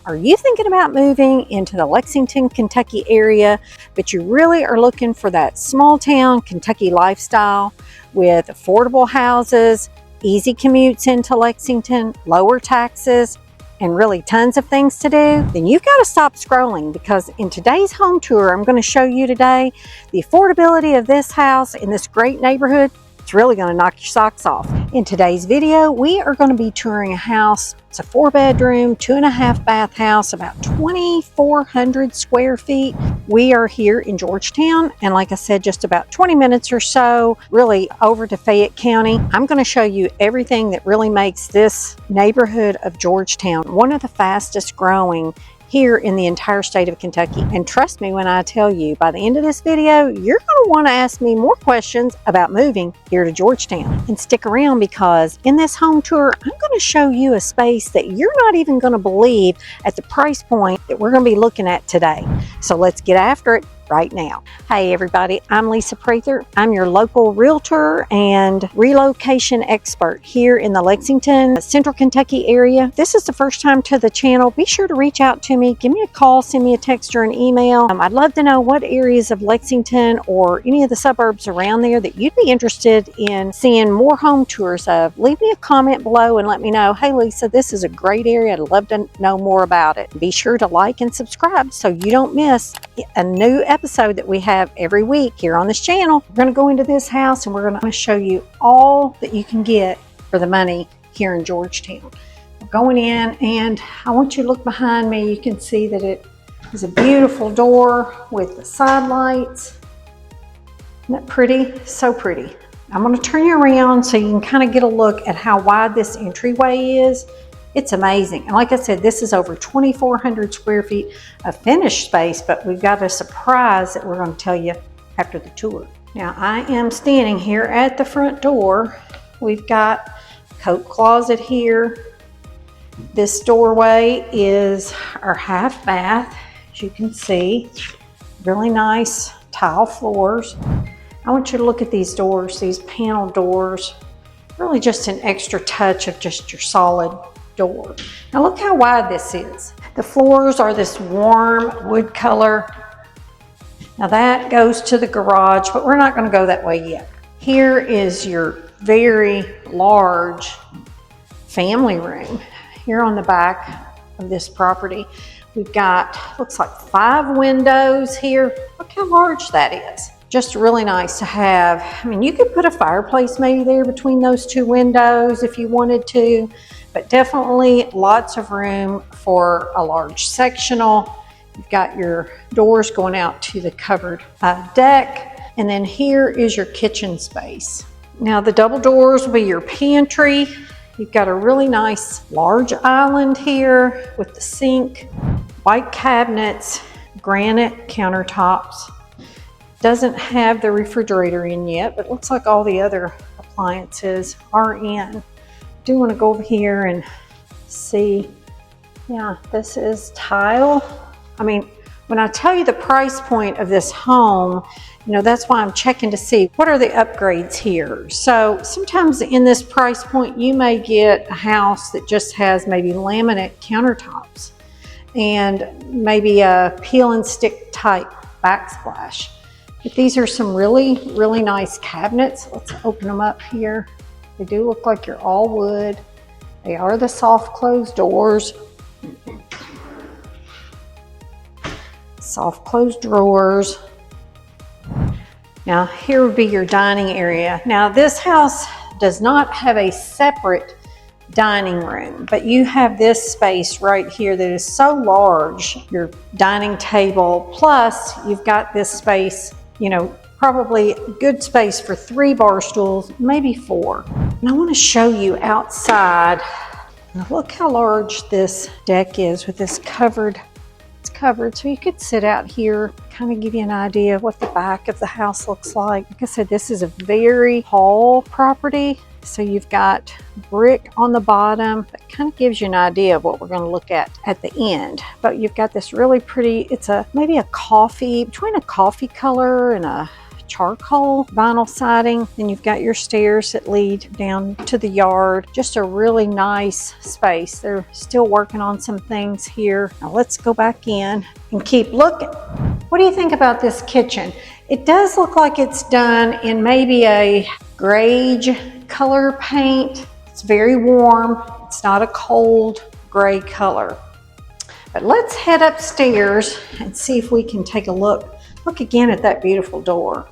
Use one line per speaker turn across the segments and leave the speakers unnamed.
Are you thinking about moving into the Lexington, Kentucky area, but you really are looking for that small town Kentucky lifestyle with affordable houses, easy commutes into Lexington, lower taxes, and really tons of things to do? Then you've got to stop scrolling, because in today's home tour, I'm going to show you today the affordability of this house in this great neighborhood. It's really going to knock your socks off. In today's video, we are going to be touring a house. It's a 4-bedroom, 2.5 bath house, about 2,400 square feet. We are here in Georgetown, and like I said, just about 20 minutes or so, really over to Fayette County. I'm going to show you everything that really makes this neighborhood of Georgetown one of the fastest growing here in the entire state of Kentucky. And trust me when I tell you, by the end of this video, you're going to want to ask me more questions about moving here to Georgetown. And stick around, because in this home tour, I'm going to show you a space that you're not even going to believe at the price point that we're going to be looking at today. So let's get after it right now. Hey everybody, I'm Lisa Prather. I'm your local realtor and relocation expert here in the Lexington, Central Kentucky area. If this is the first time to the channel, be sure to reach out to me. Give me a call, send me a text or an email. I'd love to know what areas of Lexington or any of the suburbs around there that you'd be interested in seeing more home tours of. Leave me a comment below and let me know, hey Lisa, this is a great area. I'd love to know more about it. Be sure to like and subscribe so you don't miss a new episode that we have every week here on this channel. We're going to go into this house and we're going to show you all that you can get for the money here in Georgetown. We're going in, and I want you to look behind me. You can see that it is a beautiful door with the side lights. Isn't that pretty? So pretty. I'm going to turn you around so you can kind of get a look at how wide this entryway is. It's amazing. And like I said, this is over 2,400 square feet of finished space, but we've got a surprise that we're going to tell you after the tour. Now, I am standing here at the front door. We've got a coat closet here. This doorway is our half bath, as you can see. Really nice tile floors. I want you to look at these doors, these panel doors. Really just an extra touch of just your solid door. Now look how wide this is. The floors are this warm wood color. Now that goes to the garage, but we're not going to go that way yet. Here is your very large family room here on the back of this property. We've got, looks like 5 windows here. Look how large that is. Just really nice to have. I mean, you could put a fireplace maybe there between those 2 windows if you wanted to, but definitely lots of room for a large sectional. You've got your doors going out to the covered deck, and then here is your kitchen space. Now the double doors will be your pantry. You've got a really nice large island here with the sink, white cabinets, granite countertops. Doesn't have the refrigerator in yet, but it looks like all the other appliances are in. Do want to go over here and see. Yeah, this is tile. I mean, when I tell you the price point of this home, you know, that's why I'm checking to see what are the upgrades here. So sometimes in this price point, you may get a house that just has maybe laminate countertops and maybe a peel and stick type backsplash. But these are some really, really nice cabinets. Let's open them up here. They do look like you're all wood. They are the soft closed doors. Soft closed drawers. Now here would be your dining area. Now this house does not have a separate dining room, but you have this space right here that is so large. Your dining table, plus you've got this space, you know, probably good space for 3 bar stools, maybe 4. And I want to show you outside. Now look how large this deck is with this covered. It's covered, so you could sit out here, kind of give you an idea of what the back of the house looks like. Like I said, this is a very tall property. So you've got brick on the bottom. That kind of gives you an idea of what we're going to look at the end. But you've got this really pretty, it's maybe a coffee, between a coffee color and a charcoal vinyl siding. Then you've got your stairs that lead down to the yard. Just a really nice space. They're still working on some things here. Now let's go back in and keep looking. What do you think about this kitchen? It does look like it's done in maybe a greige color paint. It's very warm. It's not a cold gray color. But let's head upstairs and see if we can take a look. Look again at that beautiful door.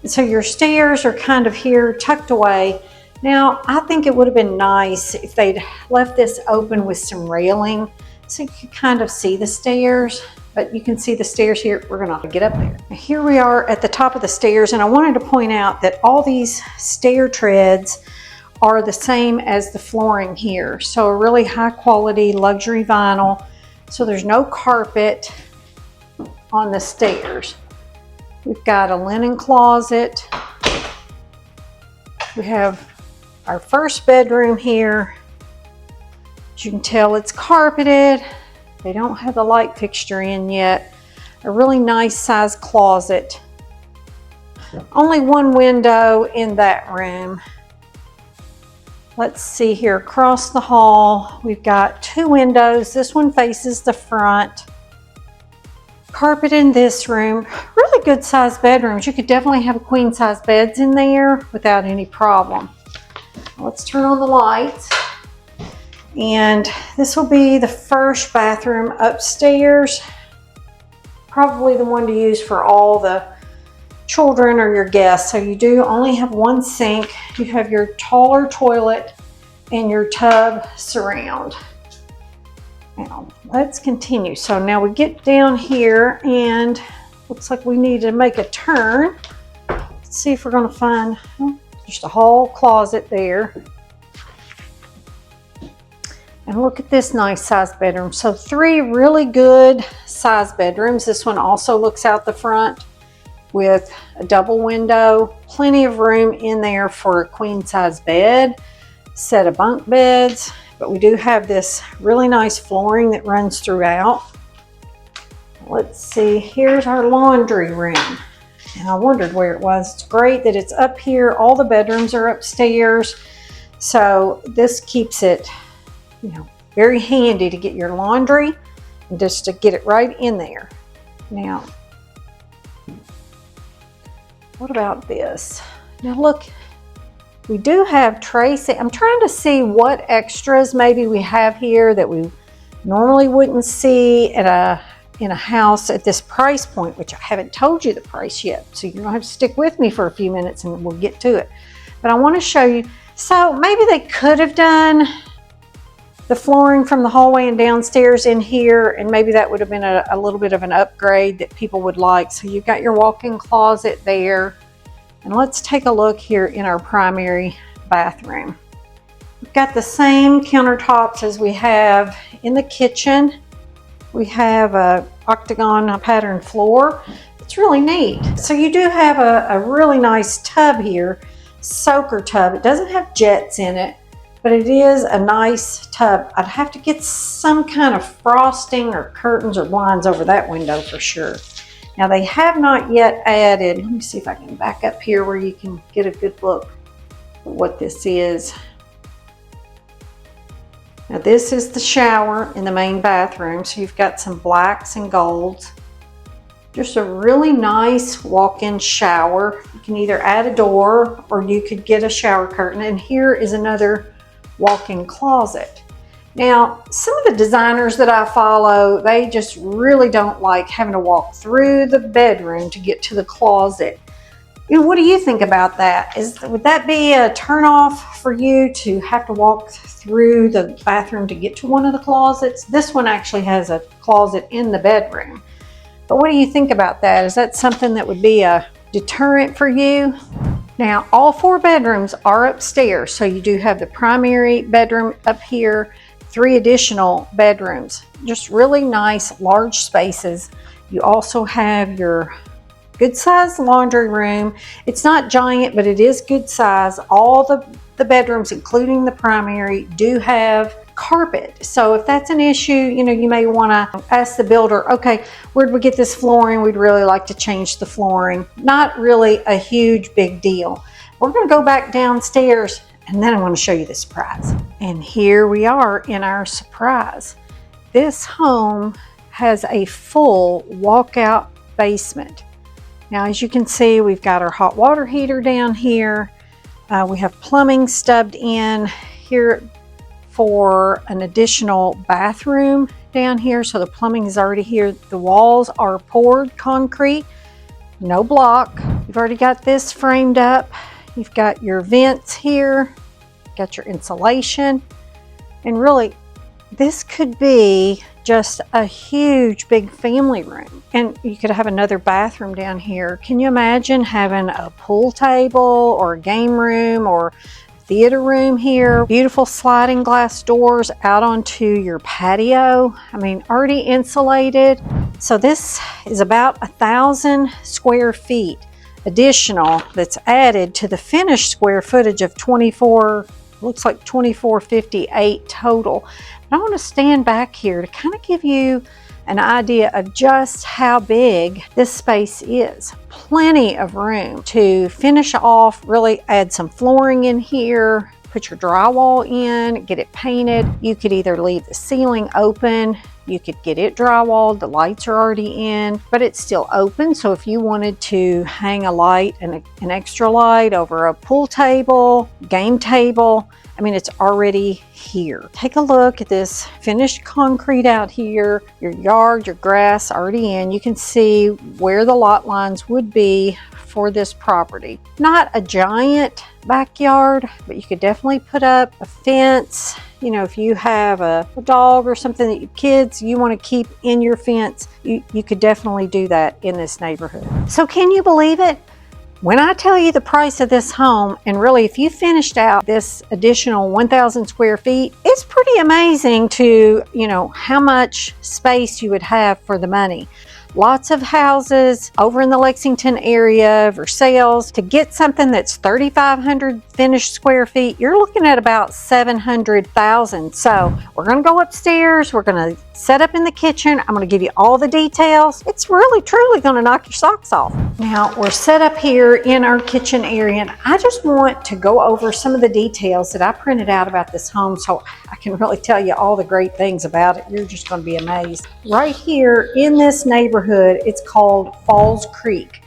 And so your stairs are kind of here tucked away. Now, I think it would have been nice if they'd left this open with some railing so you could kind of see the stairs. But you can see the stairs here. We're gonna get up there. Now, here we are at the top of the stairs, and I wanted to point out that all these stair treads are the same as the flooring here. So a really high quality luxury vinyl. So there's no carpet on the stairs. We've got a linen closet. We have our first bedroom here. As you can tell, it's carpeted. They don't have the light fixture in yet. A really nice size closet. Only one window in that room. Let's see here, across the hall, we've got two windows. This one faces the front. Carpet in this room. Really good sized bedrooms. You could definitely have queen size beds in there without any problem. Let's turn on the lights. And this will be the first bathroom upstairs. Probably the one to use for all the children or your guests. So you do only have one sink. You have your taller toilet and your tub surround. Now let's continue. So now we get down here and looks like we need to make a turn. Let's see if we're going to find just a hall closet there. And look at this nice size bedroom. So three really good size bedrooms. This one also looks out the front with a double window. Plenty of room in there for a queen size bed, set of bunk beds. But we do have this really nice flooring that runs throughout. Let's see, here's our laundry room. And I wondered where it was. It's great that it's up here. All the bedrooms are upstairs. So this keeps it, you know, very handy to get your laundry and just to get it right in there. Now, what about this? Now look, we do have trays. I'm trying to see what extras maybe we have here that we normally wouldn't see at in a house at this price point, which I haven't told you the price yet. So you're gonna have to stick with me for a few minutes and we'll get to it. But I wanna show you, so maybe they could have done the flooring from the hallway and downstairs in here, and maybe that would have been a little bit of an upgrade that people would like. So you've got your walk-in closet there. And let's take a look here in our primary bathroom. We've got the same countertops as we have in the kitchen. We have a octagon pattern floor. It's really neat. So you do have a really nice tub here, soaker tub. It doesn't have jets in it, but it is a nice tub. I'd have to get some kind of frosting or curtains or blinds over that window for sure. Now they have not yet added, let me see if I can back up here where you can get a good look at what this is. Now this is the shower in the main bathroom. So you've got some blacks and golds. Just a really nice walk-in shower. You can either add a door or you could get a shower curtain. And here is another walk-in closet. Now, some of the designers that I follow, they just really don't like having to walk through the bedroom to get to the closet. You know, what do you think about that? Would that be a turnoff for you to have to walk through the bathroom to get to one of the closets? This one actually has a closet in the bedroom. But what do you think about that? Is that something that would be a deterrent for you? Now, all four bedrooms are upstairs, so you do have the primary bedroom up here, 3 additional bedrooms, just really nice large spaces. You also have your good sized laundry room. It's not giant, but it is good size. All the bedrooms, including the primary, do have carpet. So if that's an issue, you may want to ask the builder, okay, where'd we get this flooring? We'd really like to change the flooring. Not really a huge big deal. We're going to go back downstairs and then I'm going to show you the surprise. And here we are in our surprise. This home has a full walkout basement. Now, as you can see, we've got our hot water heater down here. We have plumbing stubbed in here for an additional bathroom down here. So the plumbing is already here. The walls are poured concrete, no block. You've already got this framed up. You've got your vents here, got your insulation, and really this could be just a huge big family room. And you could have another bathroom down here. Can you imagine having a pool table or a game room or theater room here? Beautiful sliding glass doors out onto your patio. I mean, already insulated. So this is about 1,000 square feet additional that's added to the finished square footage of 24, looks like 2458 total. I want to stand back here to kind of give you an idea of just how big this space is. Plenty of room to finish off, really add some flooring in here, put your drywall in, get it painted. You could either leave the ceiling open, you could get it drywalled, the lights are already in, but it's still open. So if you wanted to hang a light and an extra light over a pool table, game table, I mean, it's already here. Take a look at this finished concrete out here, your yard, your grass already in. You can see where the lot lines would be for this property. Not a giant backyard, but you could definitely put up a fence. If you have a dog or something that your kids you want to keep in your fence, you could definitely do that in this neighborhood. So can you believe it? When I tell you the price of this home, and really if you finished out this additional 1,000 square feet, it's pretty amazing to, how much space you would have for the money. Lots of houses over in the Lexington area for sales. To get something that's 3,500 finished square feet, you're looking at about 700,000. So we're going to go upstairs. We're going to set up in the kitchen. I'm going to give you all the details. It's really, truly going to knock your socks off. Now we're set up here in our kitchen area, and I just want to go over some of the details that I printed out about this home so I can really tell you all the great things about it. You're just going to be amazed. Right here in this neighborhood, it's called Falls Creek.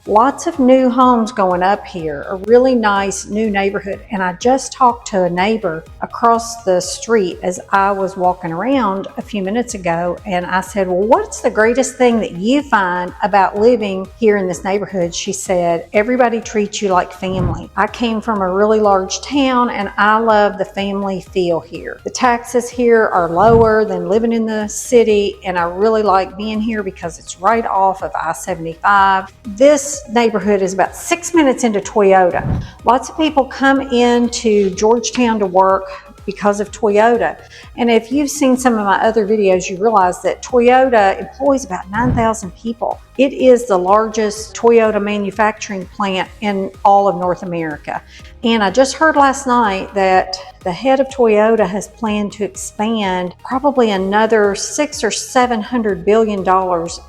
Lots of new homes going up here, a really nice new neighborhood. And I just talked to a neighbor across the street as I was walking around a few minutes ago. And I said, well, what's the greatest thing that you find about living here in this neighborhood? She said, everybody treats you like family. I came from a really large town and I love the family feel here. The taxes here are lower than living in the city. And I really like being here because it's right off of I-75. This neighborhood is about 6 minutes into Toyota. Lots of people come into Georgetown to work because of Toyota. And if you've seen some of my other videos, you realize that Toyota employs about 9,000 people. It is the largest Toyota manufacturing plant in all of North America. And I just heard last night that the head of Toyota has planned to expand probably another $600 or $700 billion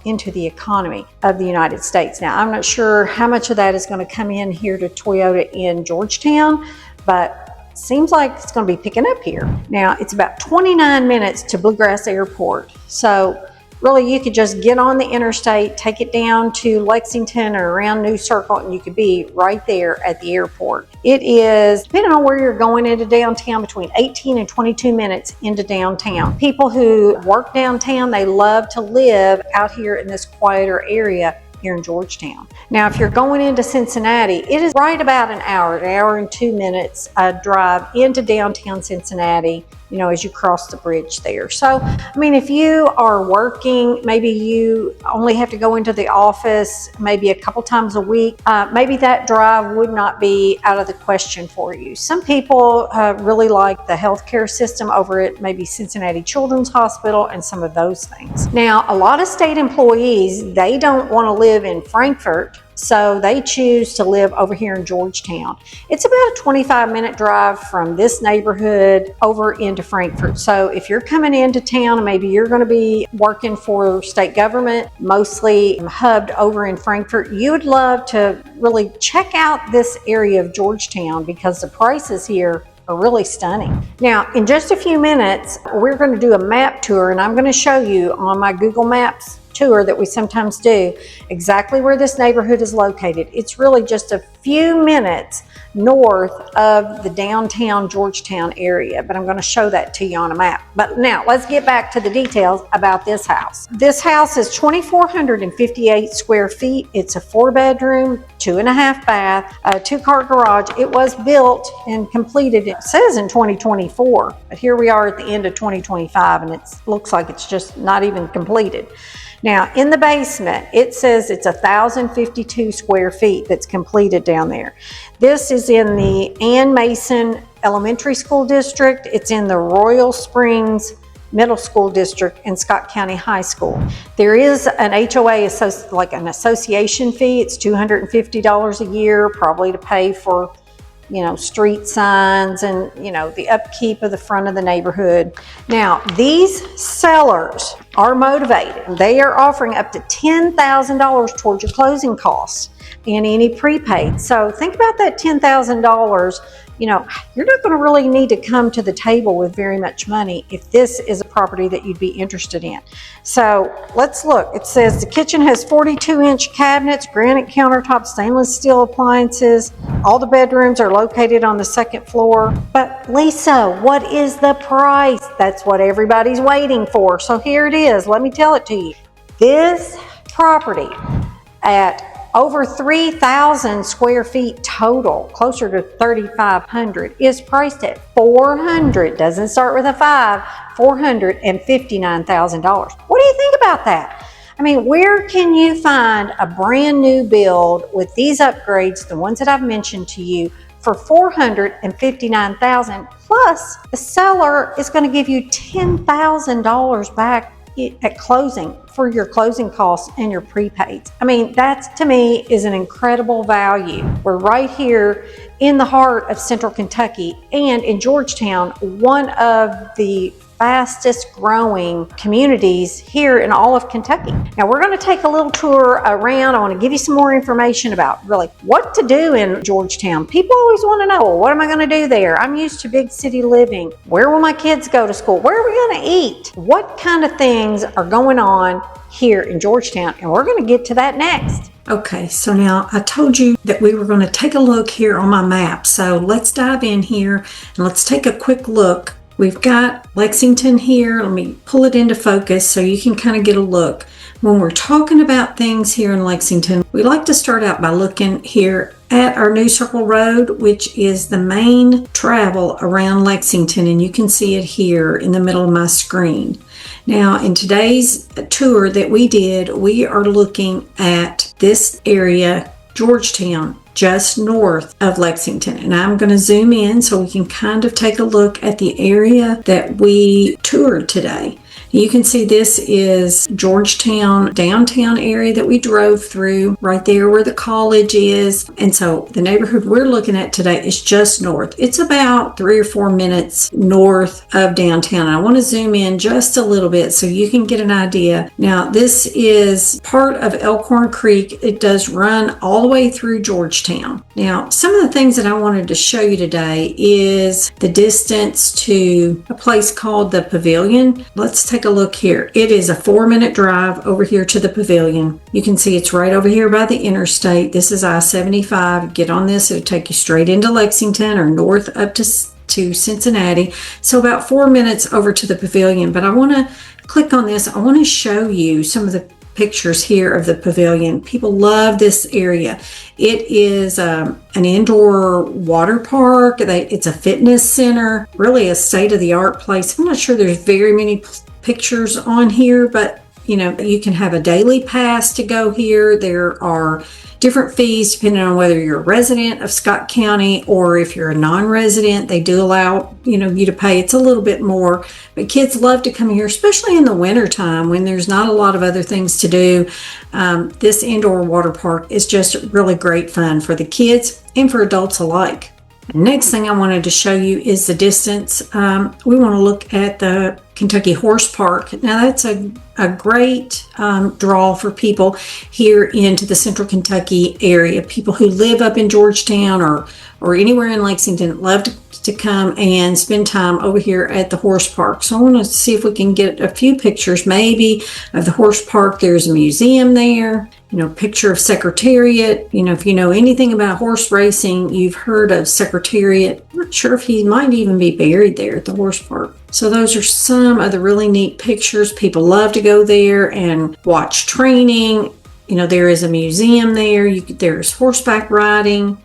into the economy of the United States. Now, I'm not sure how much of that is going to come in here to Toyota in Georgetown, but seems like it's going to be picking up here. Now, it's about 29 minutes to Bluegrass Airport. So really, you could just get on the interstate, take it down to Lexington or around New Circle, and you could be right there at the airport. It is, depending on where you're going into downtown, between 18 and 22 minutes into downtown. People who work downtown, they love to live out here in this quieter area here in Georgetown. Now, if you're going into Cincinnati, it is right about an hour and 2 minutes drive into downtown Cincinnati, as you cross the bridge there. So, I mean, if you are working, maybe you only have to go into the office maybe a couple times a week, maybe that drive would not be out of the question for you. Some people really like the healthcare system over at maybe Cincinnati Children's Hospital and some of those things. Now, a lot of state employees, they don't want to live in Frankfort, So they choose to live over here in Georgetown. It's about a 25-minute drive from this neighborhood over into Frankfort. So if you're coming into town and maybe you're going to be working for state government, mostly hubbed over in Frankfort, you would love to really check out this area of Georgetown because the prices here are really stunning. Now, in just a few minutes, we're going to do a map tour, and I'm going to show you on my Google Maps tour that we sometimes do exactly where this neighborhood is located. It's really just a few minutes north of the downtown Georgetown area, but I'm going to show that to you on a map. But now let's get back to the details about this house. This house is 2,458 square feet. It's a 4-bedroom, 2.5 bath, a 2-car garage. It was built and completed, it says in 2024, but here we are at the end of 2025 and it looks like it's just not even completed. Now, in the basement, it says it's 1,052 square feet that's completed down there. This is in the Ann Mason Elementary School District. It's in the Royal Springs Middle School District and Scott County High School. There is an HOA, like an association fee. It's $250 a year, probably to pay for street signs and, the upkeep of the front of the neighborhood. Now, these sellers are motivated. They are offering up to $10,000 towards your closing costs and any prepaid. So think about that $10,000. You're not going to really need to come to the table with very much money if this is a property that you'd be interested in. So let's look. It says the kitchen has 42-inch cabinets, granite countertops, stainless steel appliances. All the bedrooms are located on the second floor. But Lisa, what is the price? That's what everybody's waiting for. So here it is. Let me tell it to you. This property at over 3,000 square feet total, closer to 3,500, is priced at $400. Doesn't start with a 5. $459,000. What do you think about that? I mean, where can you find a brand new build with these upgrades, the ones that I've mentioned to you, for $459,000? Plus, the seller is going to give you $10,000 back at closing for your closing costs and your prepaids. I mean, that to me is an incredible value. We're right here in the heart of Central Kentucky and in Georgetown, one of the fastest growing communities here in all of Kentucky. Now we're going to take a little tour around. I want to give you some more information about really what to do in Georgetown. People always want to know, what am I going to do there? I'm used to big city living. Where will my kids go to school? Where are we going to eat? What kind of things are going on here in Georgetown? And we're going to get to that next. Okay, so now I told you that we were going to take a look here on my map. So let's dive in here and let's take a quick look. We've got Lexington here. Let me pull it into focus so you can kind of get a look. When we're talking about things here in Lexington, we like to start out by looking here at our New Circle Road, which is the main travel around Lexington, and you can see it here in the middle of my screen. Now, in today's tour that we did, we are looking at this area, Georgetown, just north of Lexington. And I'm going to zoom in so we can kind of take a look at the area that we toured today. You can see this is Georgetown downtown area that we drove through, right there where the college is. And so the neighborhood we're looking at today is just north. It's about 3 or 4 minutes north of downtown. I want to zoom in just a little bit so you can get an idea. Now, this is part of Elkhorn Creek. It does run all the way through Georgetown. Now, some of the things that I wanted to show you today is the distance to a place called the Pavilion. Let's take a look here. It is a 4-minute drive over here to the Pavilion. You can see it's right over here by the interstate. This is I-75. Get on this, it'll take you straight into Lexington or north up to Cincinnati. So about 4 minutes over to the Pavilion. But I want to click on this. I want to show you some of the pictures here of the Pavilion. People love this area. It is an indoor water park. It's a fitness center, really a state-of-the-art place. I'm not sure there's very many pictures on here, but You know, you can have a daily pass to go here. There are different fees depending on whether you're a resident of Scott County or if you're a non-resident. They do allow, you to pay. It's a little bit more, but kids love to come here, especially in the winter time when there's not a lot of other things to do. This indoor water park is just really great fun for the kids and for adults alike. Next thing I wanted to show you is the distance. We want to look at the Kentucky Horse Park. Now that's a great draw for people here into the central Kentucky area. People who live up in Georgetown or anywhere in Lexington love to come and spend time over here at the horse park. So I want to see if we can get a few pictures maybe of the horse park. There's a museum there, picture of Secretariat. If you know anything about horse racing, you've heard of Secretariat. I'm not sure if he might even be buried there at the horse park. So those are some of the really neat pictures. People love to go there and watch training. There is a museum there. There's horseback riding,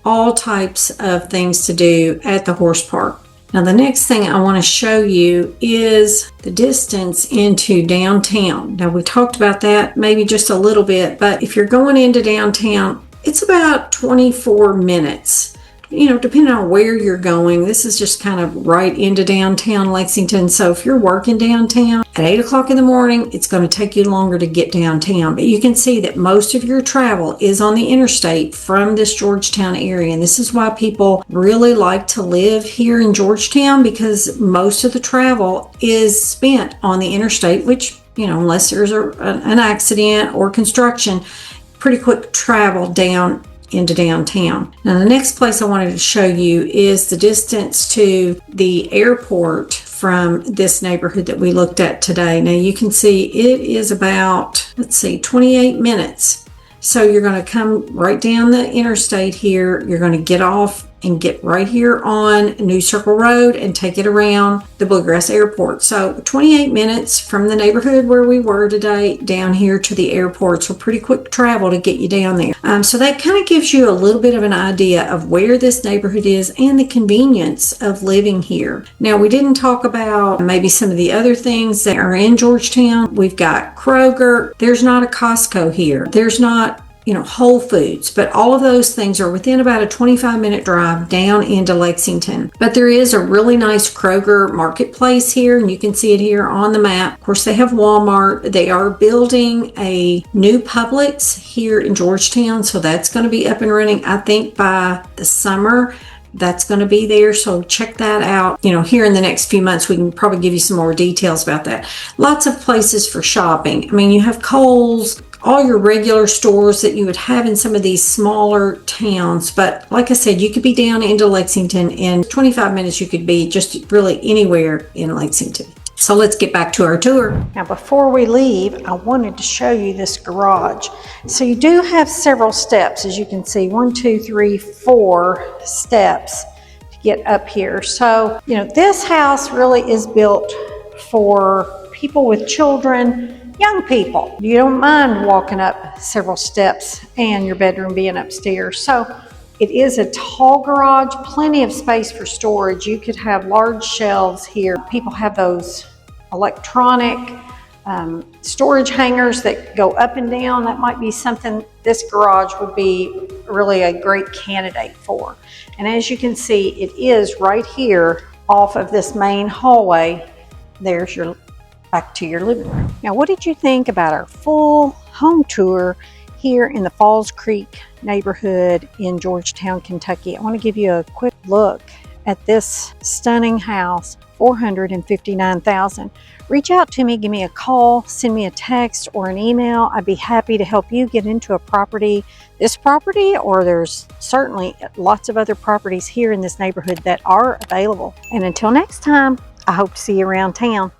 all types of things to do at the horse park. Now the next thing I want to show you is the distance into downtown. Now we talked about that maybe just a little bit, but if you're going into downtown, it's about 24 minutes. Depending on where you're going. This is just kind of right into downtown Lexington. So if you're working downtown at 8 o'clock in the morning, it's going to take you longer to get downtown. But you can see that most of your travel is on the interstate from this Georgetown area. And this is why people really like to live here in Georgetown, because most of the travel is spent on the interstate, which, unless there's an accident or construction, pretty quick travel down into downtown. Now the next place I wanted to show you is the distance to the airport from this neighborhood that we looked at today. Now you can see it is about, 28 minutes. So you're going to come right down the interstate here. You're going to get off and get right here on New Circle Road and take it around the Bluegrass Airport. So 28 minutes from the neighborhood where we were today down here to the airport. So pretty quick travel to get you down there. So that kind of gives you a little bit of an idea of where this neighborhood is and the convenience of living here. Now we didn't talk about maybe some of the other things that are in Georgetown. We've got Kroger. There's not a Costco here. There's not Whole Foods, but all of those things are within about a 25-minute drive down into Lexington. But there is a really nice Kroger marketplace here, and you can see it here on the map. Of course, they have Walmart. They are building a new Publix here in Georgetown, so that's going to be up and running, I think, by the summer. That's going to be there, so check that out. Here in the next few months, we can probably give you some more details about that. Lots of places for shopping. You have Kohl's, all your regular stores that you would have in some of these smaller towns. But like I said, you could be down into Lexington in 25 minutes. You could be just really anywhere in Lexington. So let's get back to our tour. Now, before we leave, I wanted to show you this garage. So you do have several steps, as you can see, 1, 2, 3, 4 steps to get up here. So, this house really is built for people with children, young people. You don't mind walking up several steps and your bedroom being upstairs. So it is a tall garage, plenty of space for storage. You could have large shelves here. People have those electronic storage hangers that go up and down. That might be something this garage would be really a great candidate for. And as you can see, it is right here off of this main hallway. There's your back to your living room. Now, what did you think about our full home tour here in the Falls Creek neighborhood in Georgetown, Kentucky? I want to give you a quick look at this stunning house, $459,000. Reach out to me, give me a call, send me a text or an email. I'd be happy to help you get into a property, this property, or there's certainly lots of other properties here in this neighborhood that are available. And until next time, I hope to see you around town.